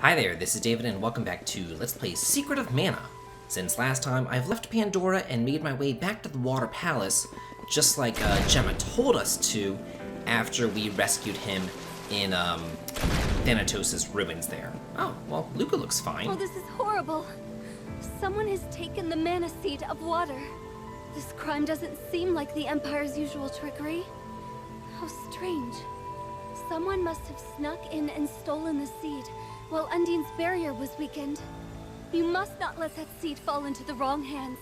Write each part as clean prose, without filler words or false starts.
Hi there, this is David and welcome back to Let's Play Secret of Mana. Since last time, I've left Pandora and made my way back to the Water Palace, just like Gemma told us to after we rescued him in Thanatos' ruins there. Oh, well, Luca looks fine. Oh, this is horrible. Someone has taken the mana seed of water. This crime doesn't seem like the Empire's usual trickery. How strange. Someone must have snuck in and stolen the seed while Undine's barrier was weakened. You must not let that seed fall into the wrong hands.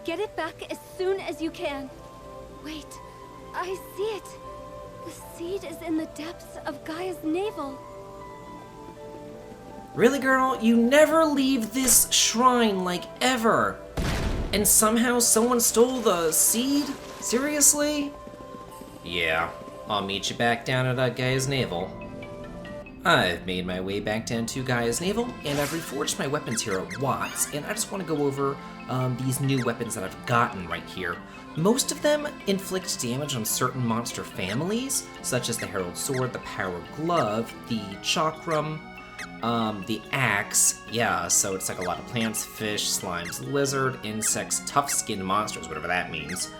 Get it back as soon as you can. Wait, I see it. The seed is in the depths of Gaia's navel. Really, girl? You never leave this shrine, like, ever. And somehow someone stole the seed? Seriously? Yeah, I'll meet you back down at Gaia's navel. I've made my way back down to Gaia's navel, and I've reforged my weapons here at Watts, and I just want to go over these new weapons that I've gotten right here. Most of them inflict damage on certain monster families, such as the Herald Sword, the Power Glove, the Chakram, the Axe, yeah, so it's like a lot of plants, fish, slimes, lizard, insects, tough-skinned monsters, whatever that means,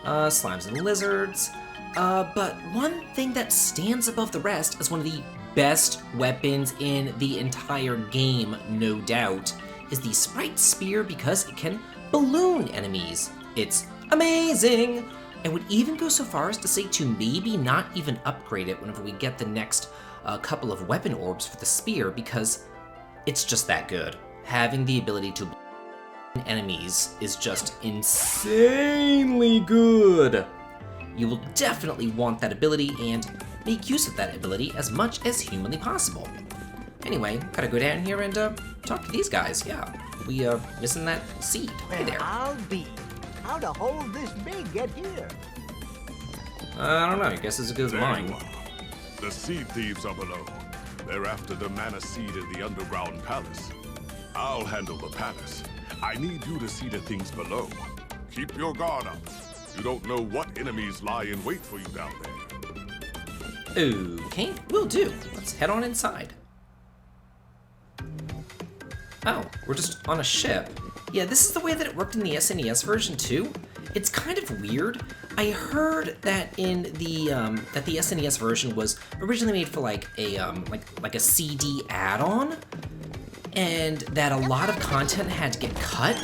slimes and lizards, but one thing that stands above the rest is one of the best weapons in the entire game, no doubt, is the Sprite Spear because it can balloon enemies. It's amazing! I would even go so far as to say to maybe not even upgrade it whenever we get the next couple of weapon orbs for the spear because it's just that good. Having the ability to balloon enemies is just insanely good. You will definitely want that ability and make use of that ability as much as humanly possible. Anyway, gotta go down here and talk to these guys. Yeah, we missing that seed. Hey there. I'll be. How to hold this big get here? I don't know. I guess it's as good as mine. The seed thieves are below. They're after the mana seed in the underground palace. I'll handle the palace. I need you to see the things below. Keep your guard up. You don't know what enemies lie in wait for you down there. Okay, will do. Let's head on inside. Oh, we're just on a ship. Yeah, this is the way that it worked in the SNES version too. It's kind of weird. I heard that in the that the SNES version was originally made for like a CD add-on, and that a lot of content had to get cut.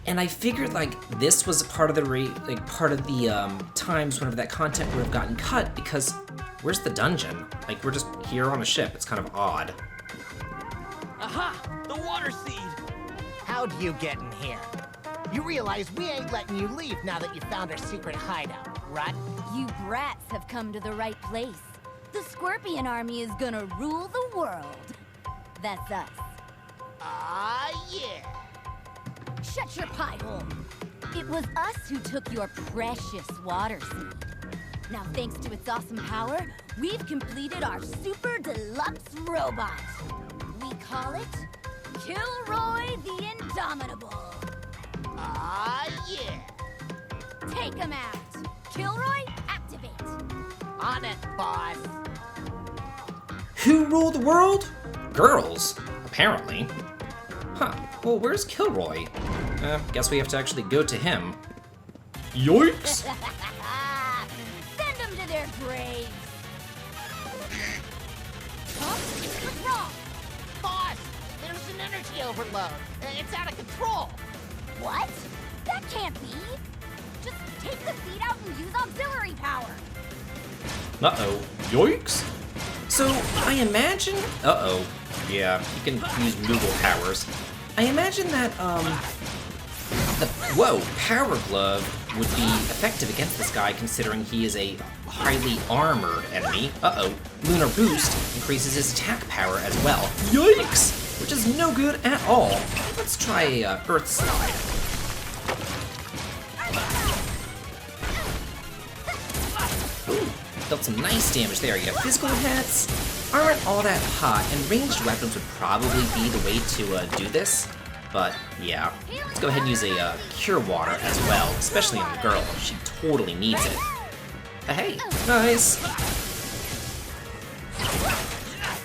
And I figured like this was part of the times whenever that content would have gotten cut because where's the dungeon? Like we're just here on a ship. It's kind of odd. Aha! The water seed! How'd you get in here? You realize we ain't letting you leave now that you found our secret hideout, right? You brats have come to the right place. The Scorpion Army is gonna rule the world. That's us. Ah, yeah. Shut your pie hole. It was us who took your precious water seed. Now, thanks to its awesome power, we've completed our super deluxe robot. We call it Kilroy the Indomitable. Ah, yeah. Take him out. Kilroy, activate. On it, boss. Who ruled the world? Girls, apparently. Huh, well, where's Kilroy? Guess we have to actually go to him. Yoinks! Send them to their graves. Huh? What's wrong? Boss, there's an energy overload. It's out of control. What? That can't be. Just take the seed out and use auxiliary power. Uh-oh. Yoinks? So, I imagine... Uh-oh. Yeah, you can use Moogle powers. I imagine that, Power Glove would be effective against this guy considering he is a highly armored enemy. Uh-oh. Lunar Boost increases his attack power as well. Yikes! Which is no good at all. Let's try, Earth Slide. Ooh, dealt some nice damage there. You have physical hits. Aren't all that hot, and ranged weapons would probably be the way to do this. But yeah, let's go ahead and use a Cure Water as well, especially on the girl. She totally needs it. Hey, nice.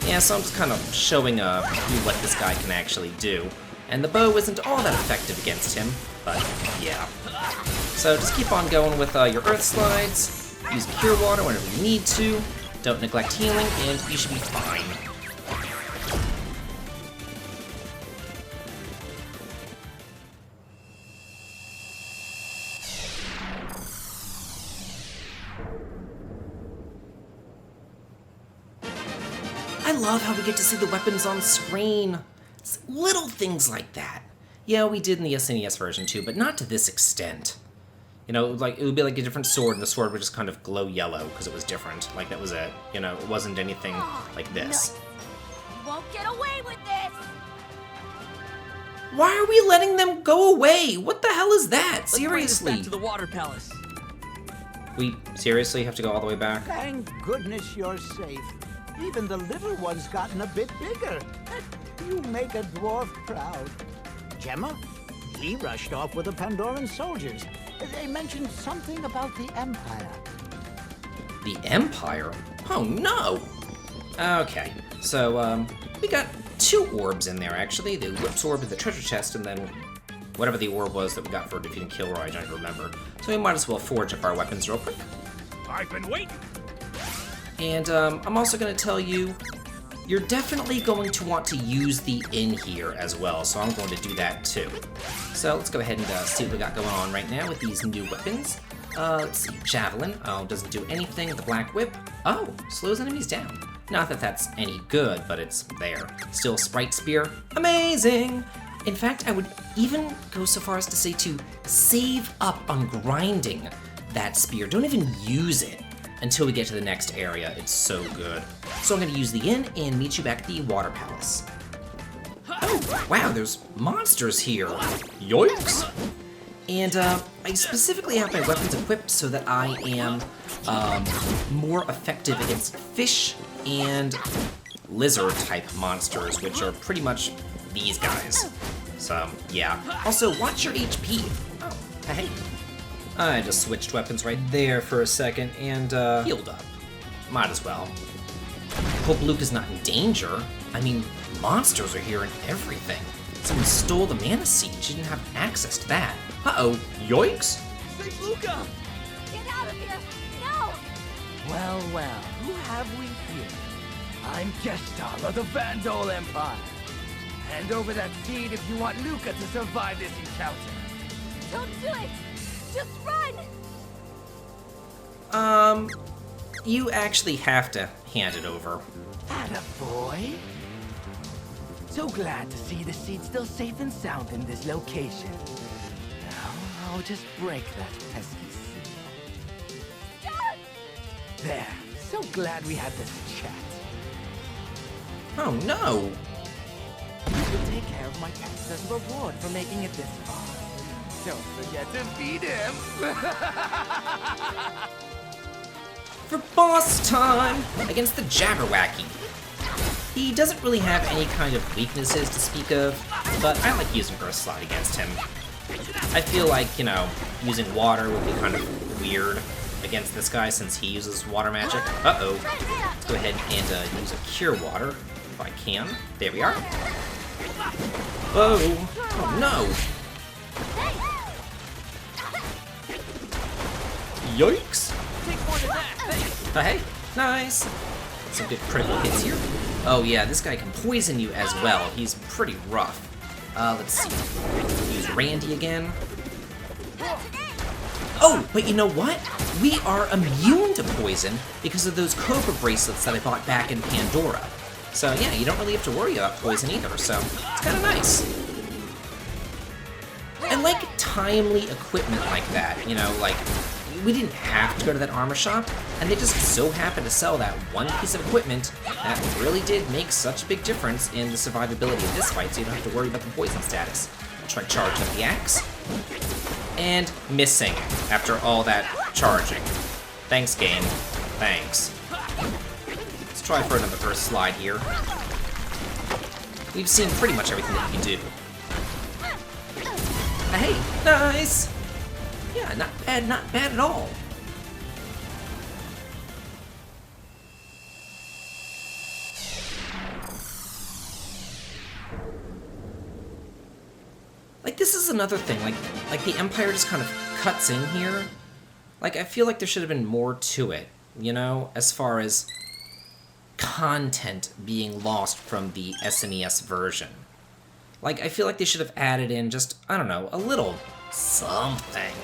Yeah, so I'm just kind of showing you what this guy can actually do. And the bow isn't all that effective against him, but yeah. So just keep on going with your earth slides, use cure water whenever you need to, don't neglect healing, and you should be fine. I love how we get to see the weapons on screen. It's little things like that. Yeah, we did in the SNES version too, but not to this extent. You know, like it would be like a different sword, and the sword would just kind of glow yellow because it was different. Like that was it. You know, it wasn't anything like this. You won't get away with this! Why are we letting them go away? What the hell is that? Let's bring this Seriously? back to the water palace. We seriously have to go all the way back? Thank goodness you're safe. Even the little one's gotten a bit bigger. You make a dwarf proud. Gemma? He rushed off with the Pandoran soldiers. They mentioned something about the Empire. The Empire? Oh no! Okay, so we got 2 orbs in there actually. The Ellipse orb in the treasure chest, and then whatever the orb was that we got for defeating Kilroy, I don't remember. So we might as well forge up our weapons real quick. I've been waiting. And I'm also going to tell you, you're definitely going to want to use the inn here as well, so I'm going to do that too. So let's go ahead and see what we got going on right now with these new weapons. Let's see, Javelin, doesn't do anything. The Black Whip, slows enemies down. Not that that's any good, but it's there. Still Sprite Spear, amazing! In fact, I would even go so far as to say to save up on grinding that spear. Don't even use it until we get to the next area. It's so good. So I'm going to use the inn and meet you back at the water palace. Oh, wow, there's monsters here. Yoinks! And I specifically have my weapons equipped so that I am more effective against fish and lizard-type monsters, which are pretty much these guys. So, yeah. Also, watch your HP. Oh, hey. I just switched weapons right there for a second and healed up. Might as well. Hope Luke is not in danger. I mean, monsters are here and everything. Someone stole the mana seed. She didn't have access to that. Uh-oh, yoinks! Save Luca! Get out of here! No! Well, well, who have we here? I'm Gestahl of the Vandal Empire. Hand over that seed if you want Luca to survive this encounter. Don't do it! Just run! You actually have to hand it over. Attaboy. So glad to see the seed still safe and sound in this location. Now, I'll just break that pesky seed. Stop! There. So glad we had this chat. Oh no! You can take care of my pets as a reward for making it this far. Don't forget to feed him! For boss time against the Jabberwocky. He doesn't really have any kind of weaknesses to speak of, but I like using Earth Slide against him. I feel like, you know, using water would be kind of weird against this guy since he uses water magic. Uh-oh. Let's go ahead and use a Cure Water if I can. There we are. Whoa. Oh no. Yikes. Take more than that, thanks. Hey, nice. Some good critical hits here. Oh yeah, this guy can poison you as well. He's pretty rough. Let's see. Use Randy again. Oh, but you know what? We are immune to poison because of those Cobra bracelets that I bought back in Pandora. So yeah, you don't really have to worry about poison either, so it's kind of nice. I like timely equipment like that, you know, like, we didn't have to go to that armor shop, and they just so happened to sell that one piece of equipment that really did make such a big difference in the survivability of this fight, so you don't have to worry about the poison status. Try charging up the axe, and missing after all that charging. Thanks, game. Thanks. Let's try for another Earth Slide here. We've seen pretty much everything that you can do. Hey, nice! Yeah, not bad at all. this is another thing, like the Empire just kind of cuts in here. Like, I feel like there should have been more to it, you know, as far as content being lost from the SNES version. Like, I feel like they should have added in just, I don't know, a little something.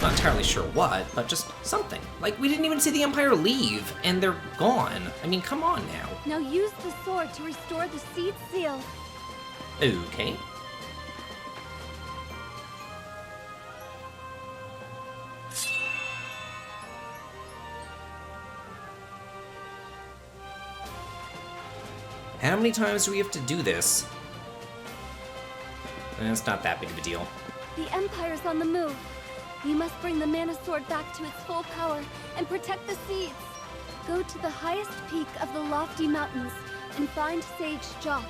Not entirely sure what, but just something. Like, we didn't even see the Empire leave, and they're gone. I mean, come on now. Now use the sword to restore the seed seal. Okay. How many times do we have to do this? It's not that big of a deal. The Empire's on the move. We must bring the Mana Sword back to its full power and protect the seeds. Go to the highest peak of the lofty mountains and find Sage Jock.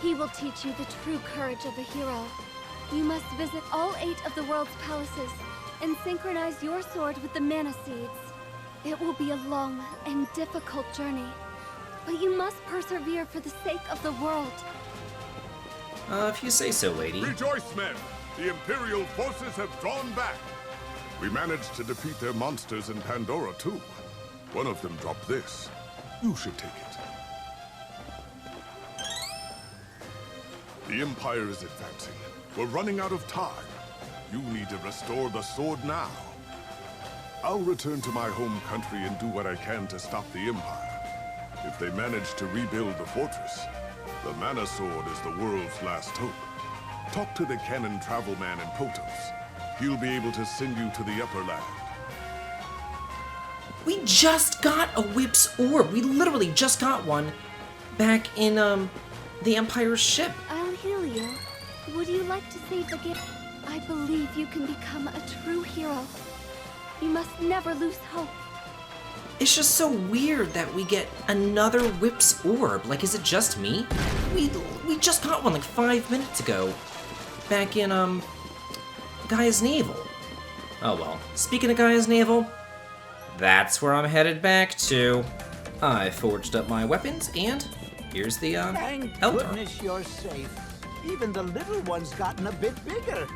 He will teach you the true courage of a hero. You must visit all 8 of the world's palaces and synchronize your sword with the Mana Seeds. It will be a long and difficult journey, but you must persevere for the sake of the world. If you say so, lady. Rejoice, men! The Imperial forces have drawn back. We managed to defeat their monsters in Pandora, too. One of them dropped this. You should take it. The Empire is advancing. We're running out of time. You need to restore the sword now. I'll return to my home country and do what I can to stop the Empire. If they manage to rebuild the fortress, the Mana Sword is the world's last hope. Talk to the Cannon Travel Man in Potos. He'll be able to send you to the Upper Land. We just got a Whip's Orb. We literally just got one back in, the Empire's ship. I'll heal you. Would you like to save the gift? I believe you can become a true hero. You must never lose hope. It's just so weird that we get another Whip's Orb. Like, is it just me? We just got one like 5 minutes ago. Back in, Gaia's Navel. Oh well. Speaking of Gaia's Navel, that's where I'm headed back to. I forged up my weapons, and here's the, Thank Elder. goodness you're safe. Even the little one's gotten a bit bigger.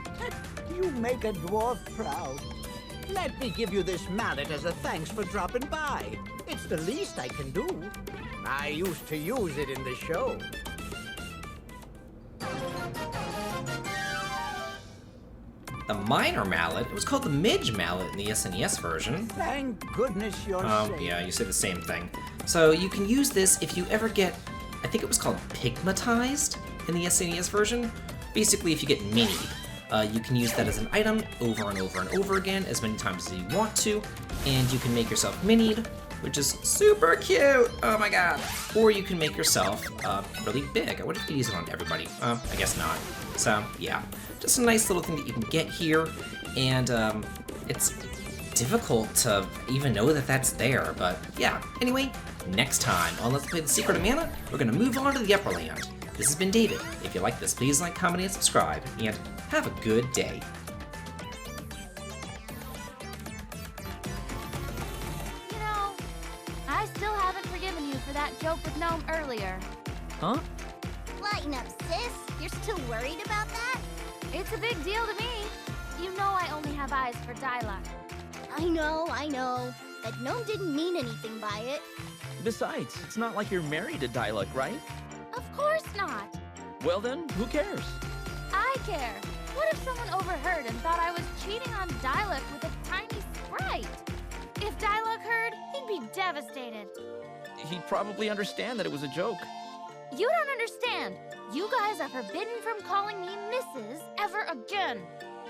You make a dwarf proud. Let me give you this mallet as a thanks for dropping by. It's the least I can do. I used to use it in the show. The minor mallet. It was called the Midge mallet in the SNES version. Thank goodness you're safe. Yeah, you say the same thing. So you can use this if you ever get, I think it was called pigmatized in the SNES version. Basically, if you get minied, you can use that as an item over and over and over again as many times as you want to, and you can make yourself minied, which is super cute. Oh my god. Or you can make yourself really big. I wonder if you use it on everybody. I guess not. So yeah, just a nice little thing that you can get here, and it's difficult to even know that that's there, but yeah. Anyway, next time on Let's Play The Secret of Mana, we're gonna move on to the Upper Land. This has been David. If you like this, please like, comment, and subscribe, and have a good day. You know, I still haven't forgiven you for that joke with Gnome earlier. Huh? Lighten up, sis. You're still worried about that? It's a big deal to me. You know I only have eyes for dialogue. I know. But Gnome didn't mean anything by it. Besides, it's not like you're married to Dialog, right? Of course not. Well then, who cares? I care. What if someone overheard and thought I was cheating on Dialog with a tiny sprite? If Dialog heard, he'd be devastated. He'd probably understand that it was a joke. You don't understand. You guys are forbidden from calling me Mrs. ever again.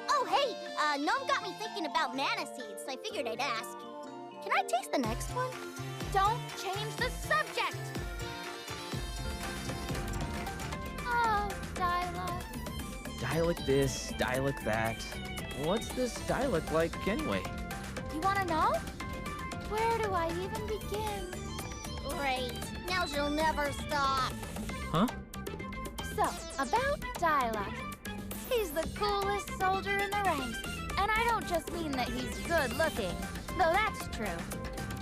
Oh, hey, Gnome got me thinking about mana seeds, so I figured I'd ask. Can I taste the next one? Don't change the subject. Oh, Dialog. Dialog this, Dialog that. What's this Dialog like anyway? You want to know? Where do I even begin? Great. Now she'll never stop. Huh? So, about Dialog. He's the coolest soldier in the ranks. And I don't just mean that he's good looking, though that's true.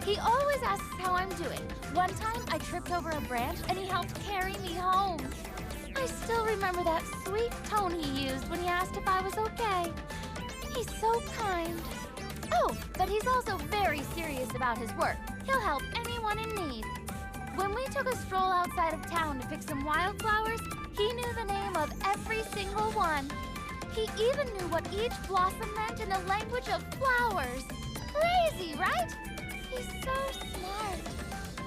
He always asks how I'm doing. One time I tripped over a branch and he helped carry me home. I I still remember that sweet tone he used when he asked if I was okay. He's so kind. Oh, but he's also very serious about his work. He'll help anyone in need. When we took a stroll outside of town to pick some wildflowers, he knew the name of every single one. He even knew what each blossom meant in the language of flowers. Crazy, right? He's so smart.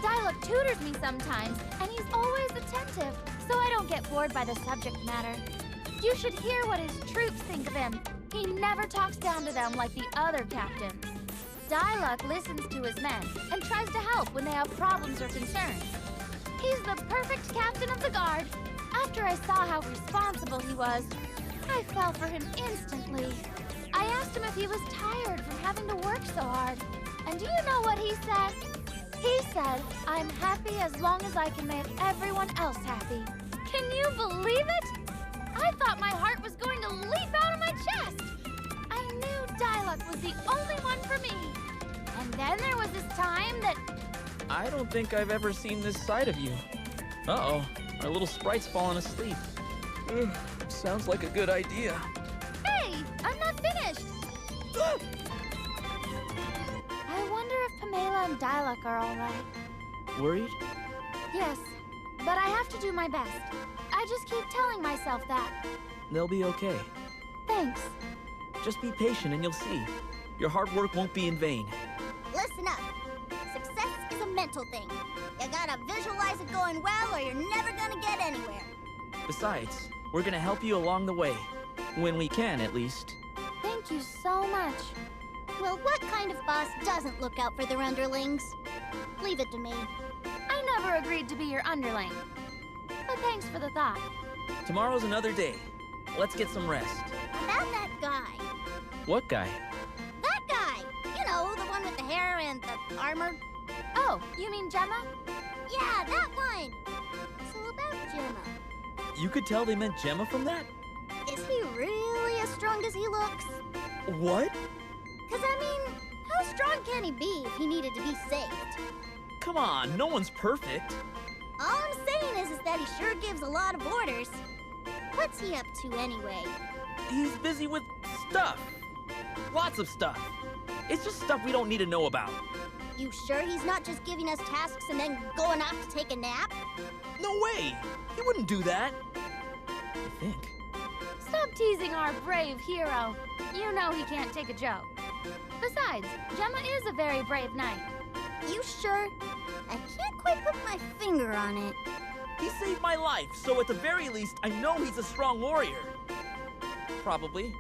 Dialog tutors me sometimes, and he's always attentive, so I don't get bored by the subject matter. You should hear what his troops think of him. He never talks down to them like the other captains. Dialog listens to his men and tries to help when they have problems or concerns. He's the perfect captain of the guard. After I saw how responsible he was, I fell for him instantly. I asked him if he was tired from having to work so hard. And do you know what he said? He said, "I'm happy as long as I can make everyone else happy." Can you believe it? I thought my heart was going to leap out of my chest. I knew Dialog was the only one for me. And then there was this time that... I don't think I've ever seen this side of you. Uh-oh, our little sprite's fallen asleep. Sounds like a good idea. Hey, I'm not finished. I wonder if Pamela and Dialog are all right. Worried? Yes, but I have to do my best. I just keep telling myself that. They'll be okay. Thanks. Just be patient and you'll see. Your hard work won't be in vain. Listen up. Success is a mental thing. You gotta visualize it going well or you're never gonna get anywhere. Besides, we're gonna help you along the way. When we can, at least. Thank you so much. Well, what kind of boss doesn't look out for their underlings? Leave it to me. I never agreed to be your underling. But thanks for the thought. Tomorrow's another day. Let's get some rest. About that guy. What guy? That guy! You know, the one with the hair and the armor. Oh, you mean Gemma? Yeah, that one! So about Gemma. You could tell they meant Gemma from that? Is he really as strong as he looks? What? 'Cause I mean, how strong can he be if he needed to be saved? Come on, no one's perfect. All I'm saying is that he sure gives a lot of orders. What's he up to anyway? He's busy with stuff. Lots of stuff. It's just stuff we don't need to know about. You sure he's not just giving us tasks and then going off to take a nap? No way! He wouldn't do that. I think. Stop teasing our brave hero. You know he can't take a joke. Besides, Gemma is a very brave knight. You sure? I can't quite put my finger on it. He saved my life, so at the very least, I know he's a strong warrior. Probably.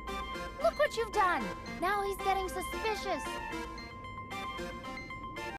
Look what you've done. Now he's getting suspicious.